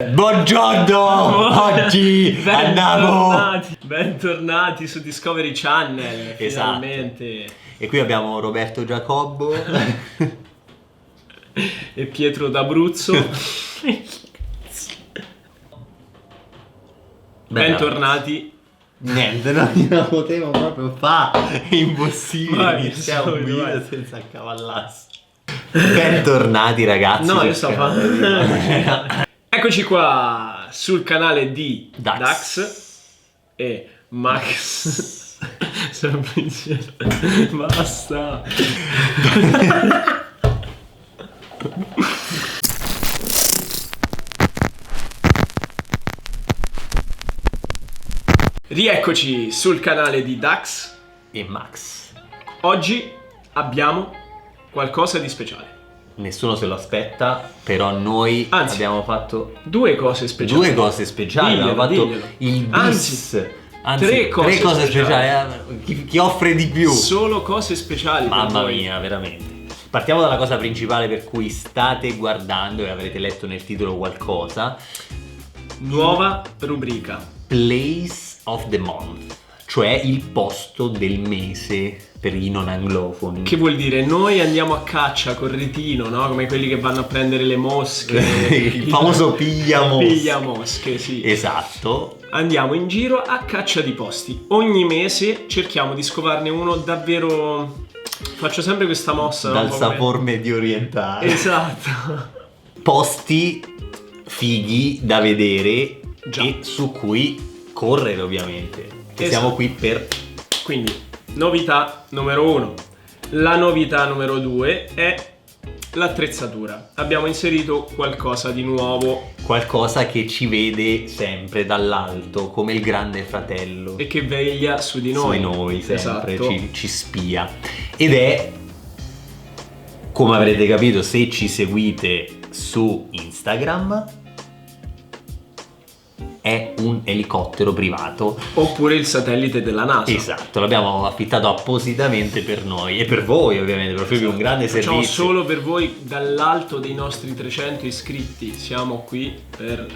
Buongiorno! Oggi andiamo! Bentornati su Discovery Channel, Esatto. finalmente. E qui abbiamo Roberto Giacobbo E Pietro d'Abruzzo. Bentornati. Niente, non gliela potevo proprio fare. È impossibile Vai, iniziare un vai. video senza accavallarsi. Bentornati ragazzi. No, io sul sto canale Eccoci qua sul canale di Dax. Dax e Max. Semplice. Basta. Rieccoci sul canale di Dax. e Max. Oggi abbiamo qualcosa di speciale. Nessuno se lo aspetta, però noi Anzi, abbiamo fatto Due cose speciali. due cose speciali. Abbiamo fatto Diglielo. il bis. Anzi, tre cose speciali. Chi offre di più? Solo cose speciali. per Mamma voi. mia, veramente. Partiamo dalla cosa principale per cui state guardando e avrete letto nel titolo qualcosa. Nuova rubrica. Place of the month, cioè il posto del mese per i non anglofoni. Che vuol dire? Noi andiamo a caccia col retino, no? Come quelli che vanno a prendere le mosche. Il famoso pigliamosche. Pigliamosche, sì. Esatto. Andiamo in giro a caccia di posti. Ogni mese cerchiamo di scovarne uno davvero... Faccio sempre questa mossa. Dal un po' come- sapor medio orientale. Esatto. Posti fighi da vedere Già. e su cui correre, ovviamente. Che Esatto. siamo qui per... Quindi, novità numero 1. La novità numero 2 è l'attrezzatura. Abbiamo inserito qualcosa di nuovo qualcosa che ci vede sempre dall'alto, come il grande fratello. e che veglia su di noi. Su noi sempre, Esatto. ci spia. Ed è, come avrete capito se ci seguite su Instagram, è un elicottero privato. Oppure il satellite della NASA. Esatto, l'abbiamo affittato appositamente per noi e per voi, ovviamente, per offrirvi un grande Facciamo servizio. solo per voi dall'alto dei nostri 300 iscritti. Siamo qui per...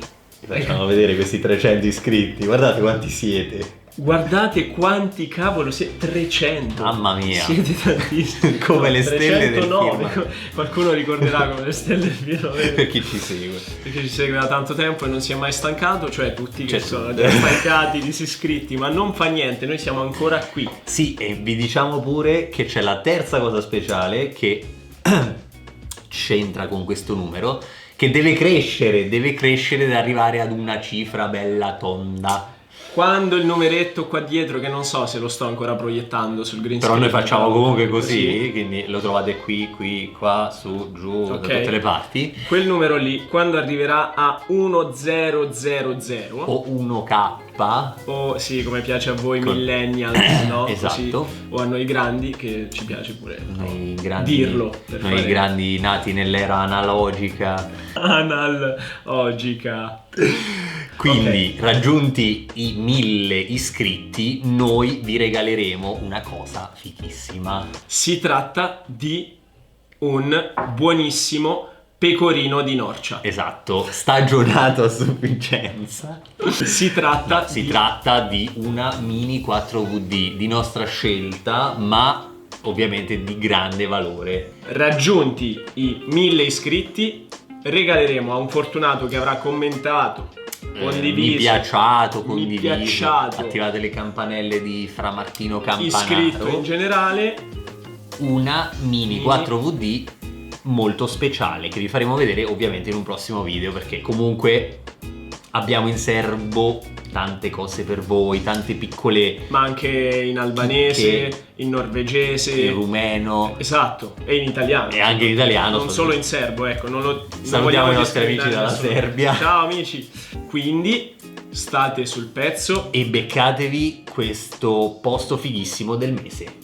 Facciamo vedere questi 300 iscritti, guardate quanti siete. Guardate quanti cavolo siete, 300. Mamma mia. Siete tantissimi. Come le stelle del 309. film. Qualcuno ricorderà come le stelle del film. Per chi ci segue. Perché ci segue da tanto tempo e non si è mai stancato, cioè tutti che Cioè, sono tutti. già stancati, disiscritti, ma non fa niente, noi siamo ancora qui. Sì, e vi diciamo pure che c'è la terza cosa speciale che c'entra con questo numero, che deve crescere ed arrivare ad una cifra bella tonda. Quando il numeretto qua dietro, che non so se lo sto ancora proiettando sul green Però screen, noi facciamo però comunque così, quindi lo trovate qui, qua, su, giù, da Ok. tutte le parti. Quel numero lì, quando arriverà a 1000 O 1K. o sì, come piace a voi Con- millennials, no? Esatto. Così, o a noi grandi, che ci piace pure Noi grandi, dirlo, per noi fare- grandi nati nell'era analogica. analogica. Quindi, raggiunti i 1000 iscritti, noi vi regaleremo una cosa fighissima. Si tratta di un buonissimo pecorino di Norcia. Esatto, stagionato a sufficienza. Si tratta Si di... tratta di una mini 4VD di nostra scelta, ma ovviamente di grande valore. Raggiunti i 1000 iscritti, regaleremo a un fortunato che avrà commentato, condiviso, Mi piaciato, mi condiviso, piacciato, attivate le campanelle di Fra Martino Campanato. iscritto in generale, Una mini 4VD molto speciale che vi faremo vedere ovviamente in un prossimo video, perché comunque abbiamo in serbo tante cose per voi, tante piccole, ma anche in albanese, Chicche, in norvegese, in rumeno esatto, e in italiano. e anche in italiano. Non solo in serbo, ecco, non Salutiamo vogliamo i nostri amici discriminare dalla nessuno. Serbia. Ciao amici. Quindi state sul pezzo. E beccatevi questo posto fighissimo del mese.